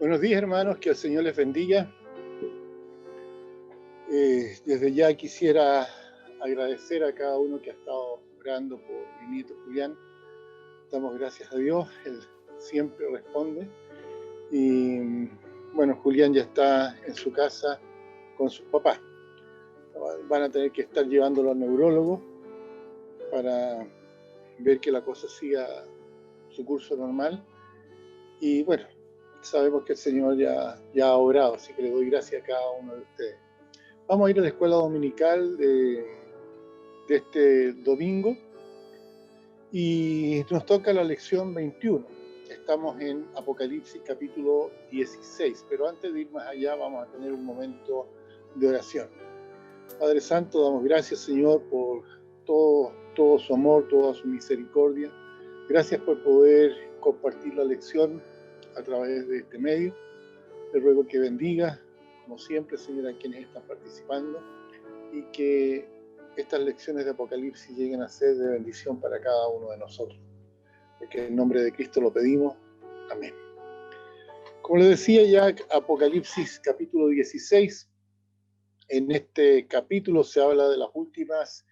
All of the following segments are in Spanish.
Buenos días, hermanos, que el Señor les bendiga. Desde ya quisiera agradecer a cada uno que ha estado orando por mi nieto Julián. Damos gracias a Dios, Él siempre responde. Y bueno, Julián ya está en su casa con sus papás. Van a tener que estar llevándolo al neurólogo para ver que la cosa siga su curso normal. Y bueno, sabemos que el Señor ya ha obrado, así que le doy gracias a cada uno de ustedes. Vamos a ir a la escuela dominical de este domingo y nos toca la lección 21. Estamos en Apocalipsis capítulo 16, pero antes de ir más allá vamos a tener un momento de oración. Padre Santo, damos gracias, Señor, por todo su amor, toda su misericordia. Gracias por poder compartir la lección a través de este medio. Te ruego que bendiga, como siempre, Señor, a quienes están participando y que estas lecciones de Apocalipsis lleguen a ser de bendición para cada uno de nosotros. Porque en nombre de Cristo lo pedimos. Amén. Como les decía ya, Apocalipsis capítulo 16. En este capítulo se habla de las últimas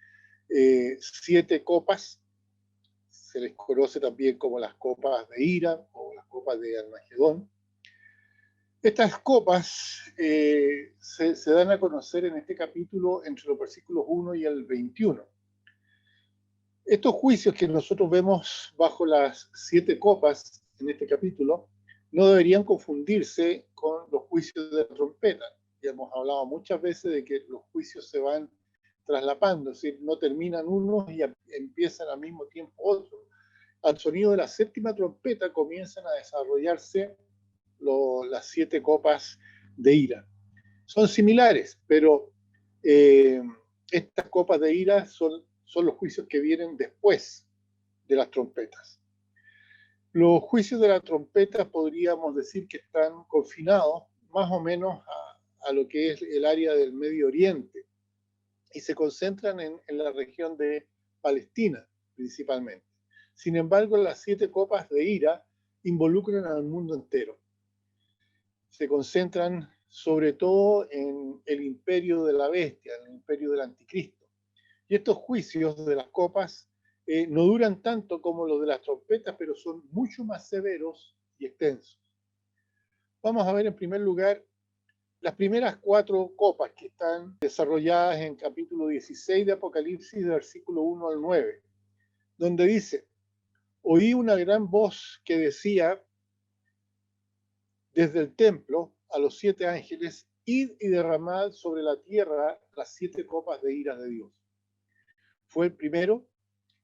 7 copas. Se les conoce también como las copas de ira o las copas de Armagedón. Estas copas se dan a conocer en este capítulo entre los versículos 1 y el 21. Estos juicios que nosotros vemos bajo las 7 copas en este capítulo no deberían confundirse con los juicios de la trompeta. Ya hemos hablado muchas veces de que los juicios se van traslapando, es decir, no terminan unos y empiezan al mismo tiempo otros. Al sonido de la 7ª trompeta comienzan a desarrollarse las 7 copas de ira. Son similares, pero estas copas de ira son los juicios que vienen después de las trompetas. Los juicios de la trompeta podríamos decir que están confinados más o menos a lo que es el área del Medio Oriente y se concentran en la región de Palestina principalmente. Sin embargo, las 7 copas de ira involucran al mundo entero. Se concentran sobre todo en el imperio de la bestia, en el imperio del anticristo. Y estos juicios de las copas no duran tanto como los de las trompetas, pero son mucho más severos y extensos. Vamos a ver en primer lugar las primeras 4 copas que están desarrolladas en capítulo 16 de Apocalipsis, de versículo 1 al 9, donde dice: oí una gran voz que decía desde el templo a los 7 ángeles: id y derramad sobre la tierra las 7 copas de ira de Dios. Fue el primero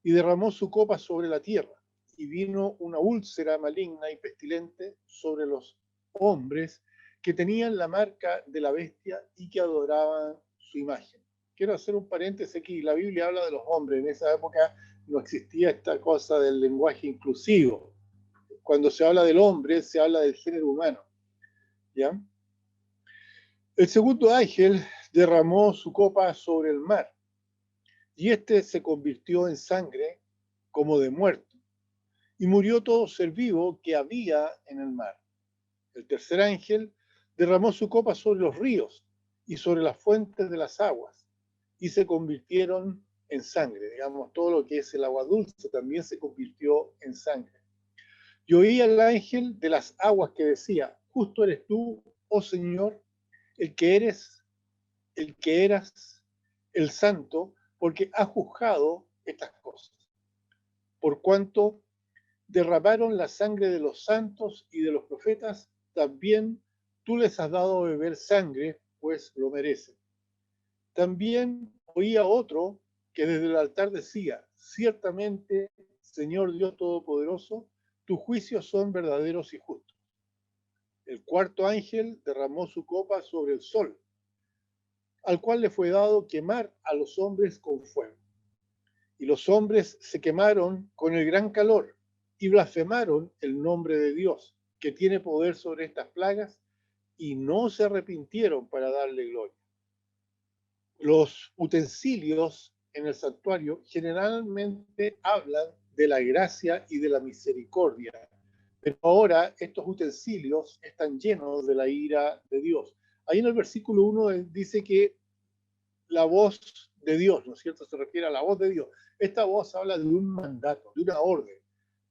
y derramó su copa sobre la tierra, y vino una úlcera maligna y pestilente sobre los hombres que tenían la marca de la bestia y que adoraban su imagen. Quiero hacer un paréntesis aquí. La Biblia habla de los hombres. En esa época no existía esta cosa del lenguaje inclusivo. Cuando se habla del hombre, se habla del género humano. ¿Ya? El segundo ángel derramó su copa sobre el mar, y este se convirtió en sangre como de muerto, y murió todo ser vivo que había en el mar. El tercer ángel derramó su copa sobre los ríos y sobre las fuentes de las aguas, y se convirtieron en sangre. Digamos, todo lo que es el agua dulce también se convirtió en sangre. Y oí al ángel de las aguas que decía: justo eres tú, oh Señor, el que eras el santo, porque has juzgado estas cosas. Por cuanto derramaron la sangre de los santos y de los profetas, también tú les has dado a beber sangre, pues lo merecen. También oí a otro que desde el altar decía: ciertamente, Señor Dios Todopoderoso, tus juicios son verdaderos y justos. El cuarto ángel derramó su copa sobre el sol, al cual le fue dado quemar a los hombres con fuego. Y los hombres se quemaron con el gran calor y blasfemaron el nombre de Dios, que tiene poder sobre estas plagas, y no se arrepintieron para darle gloria. Los utensilios en el santuario generalmente hablan de la gracia y de la misericordia Pero ahora estos utensilios están llenos de la ira de Dios. Ahí en el versículo 1 dice que la voz de Dios, ¿no es cierto? Se refiere a la voz de Dios. Esta voz habla de un mandato, de una orden.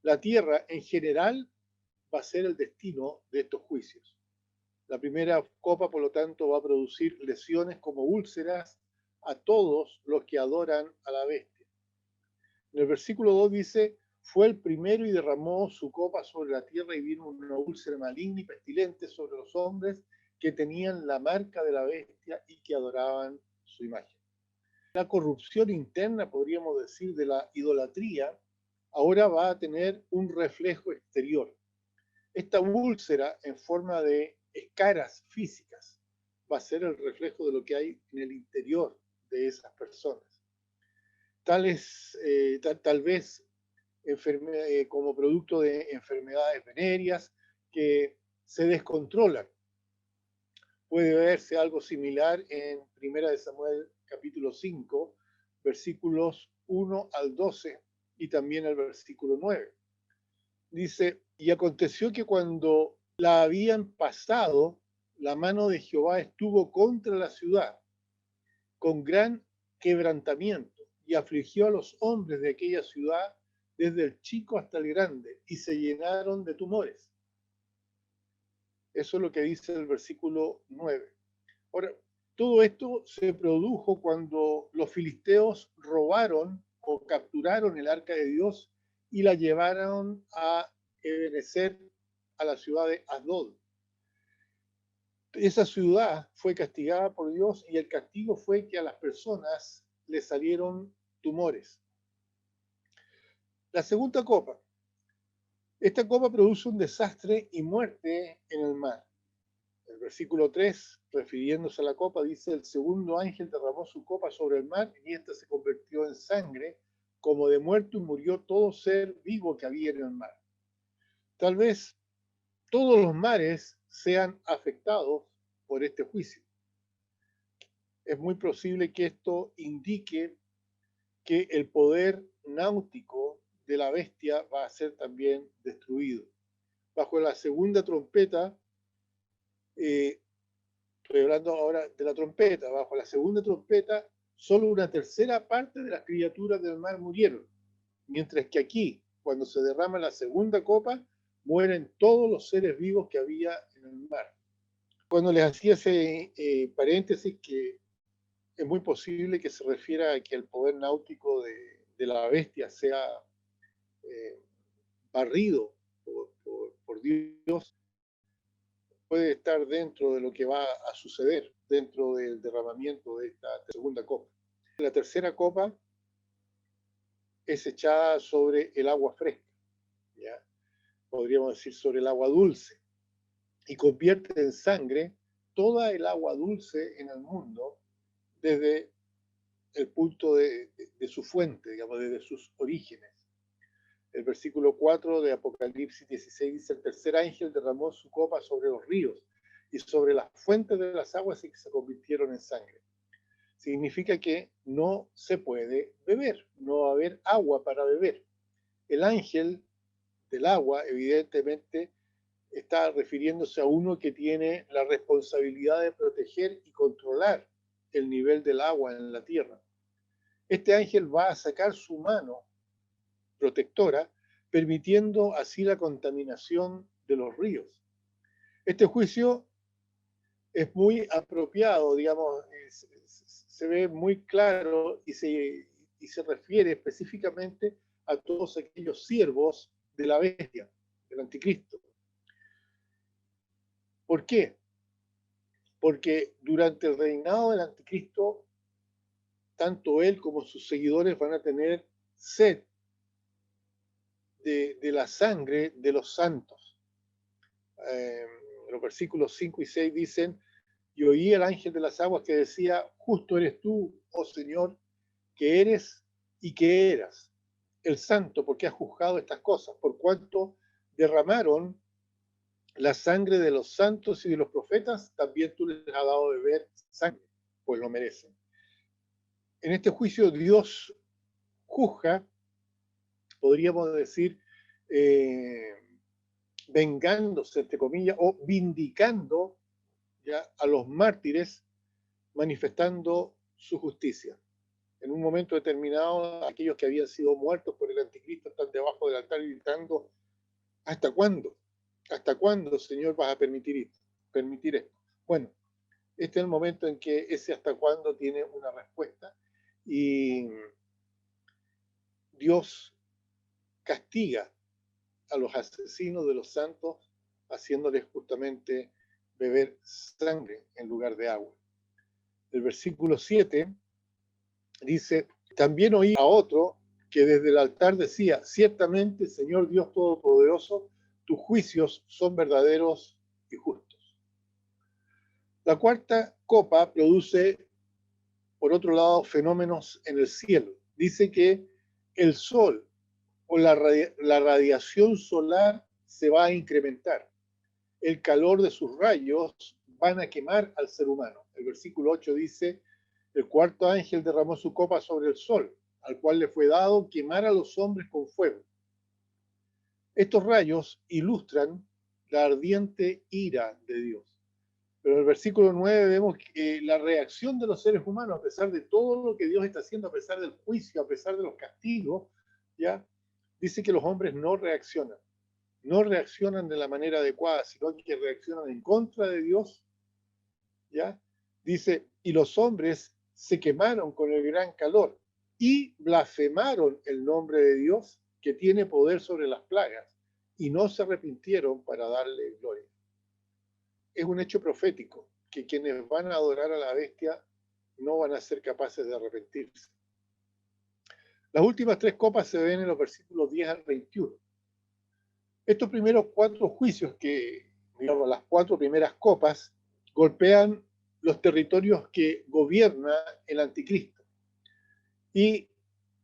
La tierra en general va a ser el destino de estos juicios. La primera copa, por lo tanto, va a producir lesiones como úlceras a todos los que adoran a la bestia. En el versículo 2 dice, fue el primero y derramó su copa sobre la tierra y vino una úlcera maligna y pestilente sobre los hombres que tenían la marca de la bestia y que adoraban su imagen. La corrupción interna, podríamos decir, de la idolatría, ahora va a tener un reflejo exterior. Esta úlcera en forma de escaras físicas va a ser el reflejo de lo que hay en el interior de esas personas. Tal vez como producto de enfermedades venéreas que se descontrolan. Puede verse algo similar en 1 Samuel capítulo 5, versículos 1 al 12 y también el versículo 9. Dice, y aconteció que cuando la habían pasado, la mano de Jehová estuvo contra la ciudad con gran quebrantamiento y afligió a los hombres de aquella ciudad desde el chico hasta el grande y se llenaron de tumores. Eso es lo que dice el versículo 9. Ahora, todo esto se produjo cuando los filisteos robaron o capturaron el arca de Dios y la llevaron a Ebenezer, a la ciudad de Asdod. Esa ciudad fue castigada por Dios y el castigo fue que a las personas les salieron tumores. La segunda copa. Esta copa produce un desastre y muerte en el mar. El versículo 3, refiriéndose a la copa, dice, el segundo ángel derramó su copa sobre el mar y ésta se convirtió en sangre, como de muerto, y murió todo ser vivo que había en el mar. Tal vez todos los mares sean afectados por este juicio. Es muy posible que esto indique que el poder náutico de la bestia va a ser también destruido. Bajo la segunda trompeta, estoy hablando ahora de la trompeta, bajo la segunda trompeta, solo una tercera parte de las criaturas del mar murieron, mientras que aquí, cuando se derrama la segunda copa, mueren todos los seres vivos que había en el mar. Cuando les hacía ese paréntesis que es muy posible que se refiera a que el poder náutico de la bestia sea barrido por Dios, puede estar dentro de lo que va a suceder dentro del derramamiento de esta segunda copa. La tercera copa es echada sobre el agua fresca, ¿ya? Podríamos decir sobre el agua dulce, y convierte en sangre toda el agua dulce en el mundo desde el punto de su fuente, digamos, desde sus orígenes. El versículo 4 de Apocalipsis 16 dice, el tercer ángel derramó su copa sobre los ríos y sobre las fuentes de las aguas y que se convirtieron en sangre. Significa que no se puede beber, no va a haber agua para beber. El ángel del agua, evidentemente, está refiriéndose a uno que tiene la responsabilidad de proteger y controlar el nivel del agua en la tierra. Este ángel va a sacar su mano protectora, permitiendo así la contaminación de los ríos. Este juicio es muy apropiado, digamos, se ve muy claro y se refiere específicamente a todos aquellos siervos de la bestia, del anticristo. ¿Por qué? Porque durante el reinado del anticristo, tanto él como sus seguidores van a tener sed de la sangre de los santos. Los versículos 5 y 6 dicen, y oí el ángel de las aguas que decía, justo eres tú, oh Señor, que eres y que eras, el santo, porque has juzgado estas cosas, por cuanto derramaron la sangre de los santos y de los profetas, también tú les has dado de beber sangre, pues lo merecen. En este juicio Dios juzga, podríamos decir, vengándose, entre comillas, o vindicando ya a los mártires, manifestando su justicia. En un momento determinado, aquellos que habían sido muertos por el anticristo están debajo del altar gritando: ¿hasta cuándo? ¿Hasta cuándo, Señor, vas a permitir esto? Bueno, este es el momento en que ese hasta cuándo tiene una respuesta, y Dios castiga a los asesinos de los santos, haciéndoles justamente beber sangre en lugar de agua. El versículo 7 dice: también oí a otro que desde el altar decía: ciertamente, Señor Dios Todopoderoso, tus juicios son verdaderos y justos. La cuarta copa produce, por otro lado, fenómenos en el cielo. Dice que el sol o la radiación solar se va a incrementar. El calor de sus rayos van a quemar al ser humano. El versículo 8 dice: el cuarto ángel derramó su copa sobre el sol, al cual le fue dado quemar a los hombres con fuego. Estos rayos ilustran la ardiente ira de Dios. Pero en el versículo 9 vemos que la reacción de los seres humanos, a pesar de todo lo que Dios está haciendo, a pesar del juicio, a pesar de los castigos, ya dice que los hombres no reaccionan de la manera adecuada, sino que reaccionan en contra de Dios, ¿ya? Dice: y los hombres se quemaron con el gran calor y blasfemaron el nombre de Dios, que tiene poder sobre las plagas, y no se arrepintieron para darle gloria. Es un hecho profético, que quienes van a adorar a la bestia no van a ser capaces de arrepentirse. Las últimas tres copas se ven en los versículos 10 al 21. Estos primeros cuatro juicios, digamos, las cuatro primeras copas, golpean los territorios que gobierna el anticristo. Y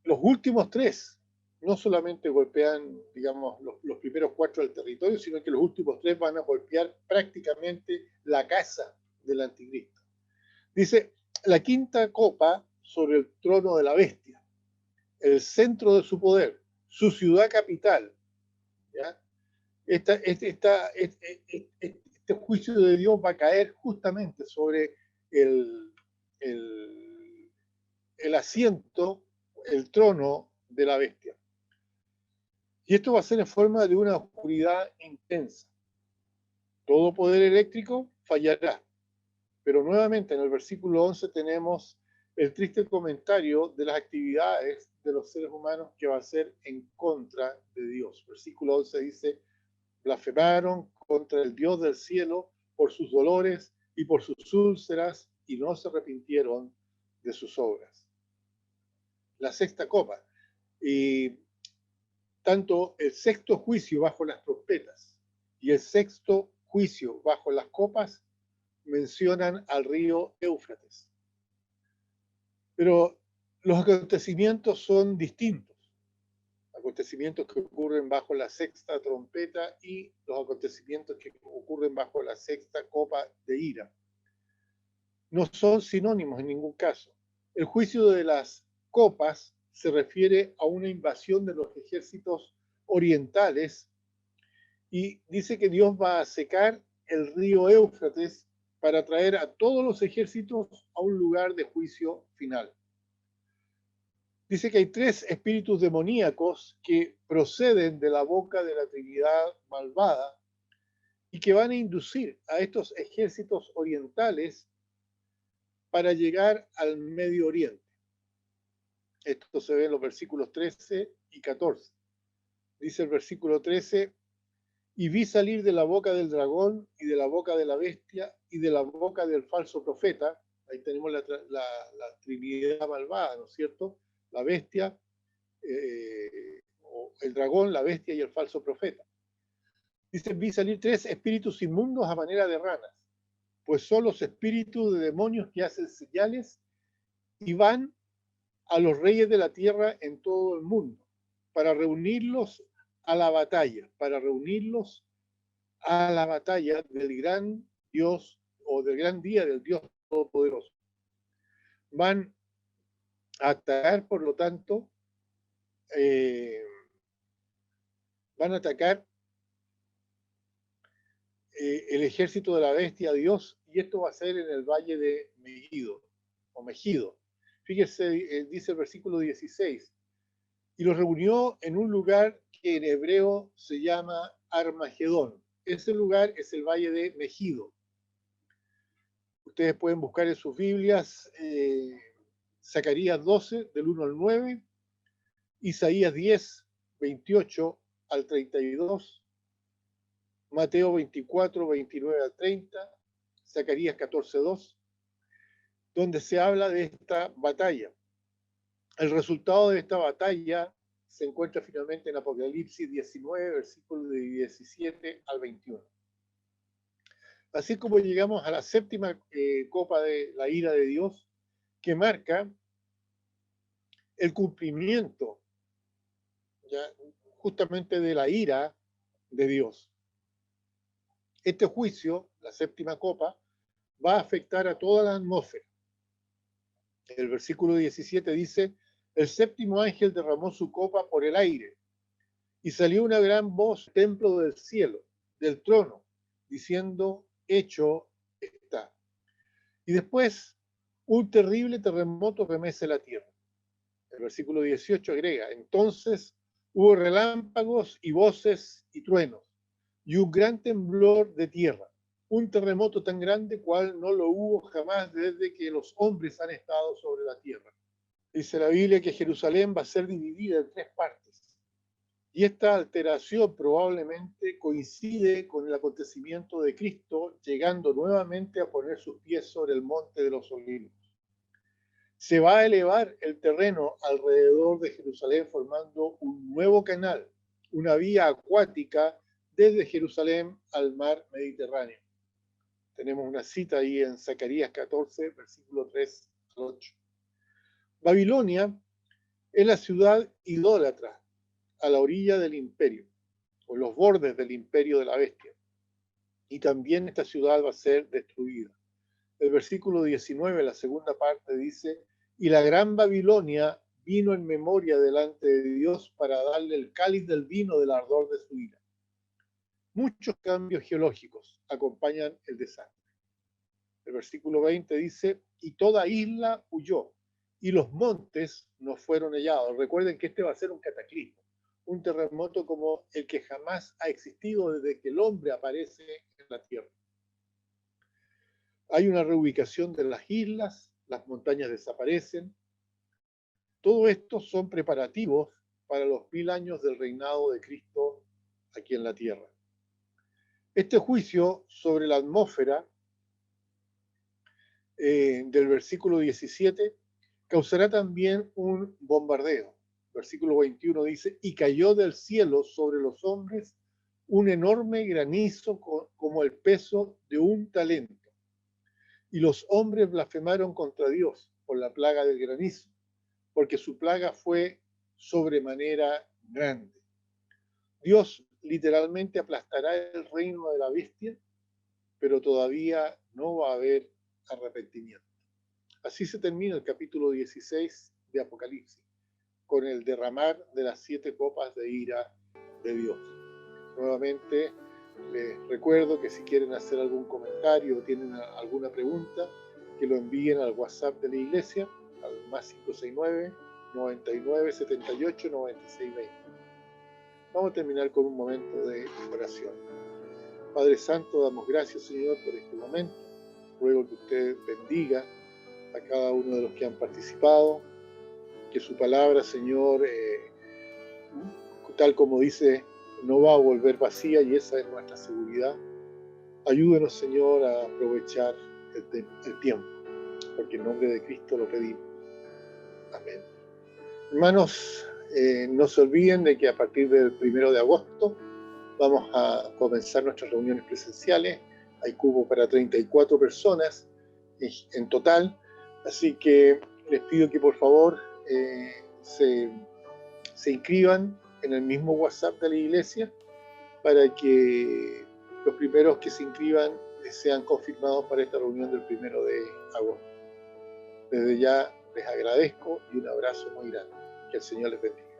los últimos tres no solamente golpean, digamos, los primeros cuatro del territorio, sino que los últimos tres van a golpear prácticamente la casa del anticristo. Dice: la quinta copa sobre el trono de la bestia, el centro de su poder, su ciudad capital, ¿ya? Este juicio de Dios va a caer justamente sobre el, el asiento, el trono de la bestia. Y esto va a ser en forma de una oscuridad intensa. Todo poder eléctrico fallará. Pero nuevamente en el versículo 11 tenemos el triste comentario de las actividades de los seres humanos que va a ser en contra de Dios. Versículo 11 dice: blasfemaron contra el Dios del cielo por sus dolores y por sus úlceras, y no se arrepintieron de sus obras. La sexta copa. Y tanto el sexto juicio bajo las trompetas y el sexto juicio bajo las copas mencionan al río Éufrates. Pero los acontecimientos son distintos. Acontecimientos que ocurren bajo la sexta trompeta y los acontecimientos que ocurren bajo la sexta copa de ira. No son sinónimos en ningún caso. El juicio de las copas se refiere a una invasión de los ejércitos orientales, y dice que Dios va a secar el río Éufrates para traer a todos los ejércitos a un lugar de juicio final. Dice que hay tres espíritus demoníacos que proceden de la boca de la Trinidad malvada y que van a inducir a estos ejércitos orientales para llegar al Medio Oriente. Esto se ve en los versículos 13 y 14. Dice el versículo 13: y vi salir de la boca del dragón y de la boca de la bestia y de la boca del falso profeta. Ahí tenemos la Trinidad malvada, ¿no es cierto? La bestia, el dragón, la bestia y el falso profeta. Dice: vi salir tres espíritus inmundos a manera de ranas, pues son los espíritus de demonios que hacen señales y van a los reyes de la tierra en todo el mundo para reunirlos a la batalla, del gran Dios, o del gran día del Dios Todopoderoso. Van a atacar, por lo tanto, van a atacar el ejército de la bestia a Dios, y esto va a ser en el valle de Megiddo, o Megido. Fíjese, dice el versículo 16, y los reunió en un lugar que en hebreo se llama Armagedón. Ese lugar es el valle de Megido. Ustedes pueden buscar en sus Biblias Zacarías 12, del 1 al 9, Isaías 10, 28 al 32, Mateo 24, 29 al 30, Zacarías 14, 2, donde se habla de esta batalla. El resultado de esta batalla se encuentra finalmente en Apocalipsis 19, versículos de 17 al 21. Así como llegamos a la séptima copa de la ira de Dios, que marca el cumplimiento ya, justamente de la ira de Dios. Este juicio, la séptima copa, va a afectar a toda la atmósfera. El versículo 17 dice, el séptimo ángel derramó su copa por el aire, y salió una gran voz del templo del cielo, del trono, diciendo, hecho está. Y después, un terrible terremoto remece la tierra. El versículo 18 agrega, entonces hubo relámpagos y voces y truenos, y un gran temblor de tierra, un terremoto tan grande cual no lo hubo jamás desde que los hombres han estado sobre la tierra. Dice la Biblia que Jerusalén va a ser dividida en 3 partes. Y esta alteración probablemente coincide con el acontecimiento de Cristo llegando nuevamente a poner sus pies sobre el monte de los olivos. Se va a elevar el terreno alrededor de Jerusalén formando un nuevo canal, una vía acuática desde Jerusalén al mar Mediterráneo. Tenemos una cita ahí en Zacarías 14, versículo 3 al 8. Babilonia es la ciudad idólatra a la orilla del imperio, o los bordes del imperio de la bestia. Y también esta ciudad va a ser destruida. El versículo 19, la segunda parte, dice, y la gran Babilonia vino en memoria delante de Dios para darle el cáliz del vino del ardor de su ira. Muchos cambios geológicos acompañan el desastre. El versículo 20 dice, y toda isla huyó, y los montes no fueron hallados. Recuerden que este va a ser un cataclismo, un terremoto como el que jamás ha existido desde que el hombre aparece en la tierra. Hay una reubicación de las islas, las montañas desaparecen. Todo esto son preparativos para los 1000 años del reinado de Cristo aquí en la tierra. Este juicio sobre la atmósfera del versículo 17 causará también un bombardeo. Versículo 21 dice, y cayó del cielo sobre los hombres un enorme granizo como el peso de un talento. Y los hombres blasfemaron contra Dios por la plaga del granizo, porque su plaga fue sobremanera grande. Dios literalmente aplastará el reino de la bestia, pero todavía no va a haber arrepentimiento. Así se termina el capítulo 16 de Apocalipsis, con el derramar de las 7 copas de ira de Dios. Nuevamente, les recuerdo que si quieren hacer algún comentario o tienen alguna pregunta, que lo envíen al WhatsApp de la iglesia, al más 569 99 78 96 20. Vamos a terminar con un momento de oración. Padre Santo, damos gracias, Señor, por este momento. Ruego que usted bendiga a cada uno de los que han participado, que su palabra, Señor, tal como dice, no va a volver vacía, y esa es nuestra seguridad. Ayúdenos, Señor, a aprovechar el tiempo, porque en nombre de Cristo lo pedimos. Amén. Hermanos, no se olviden de que a partir del 1 de agosto vamos a comenzar nuestras reuniones presenciales. Hay cupo para 34 personas en total, así que les pido que por favor se inscriban en el mismo WhatsApp de la iglesia para que los primeros que se inscriban sean confirmados para esta reunión del 1 de agosto. Desde ya les agradezco y un abrazo muy grande. Que el Señor les bendiga.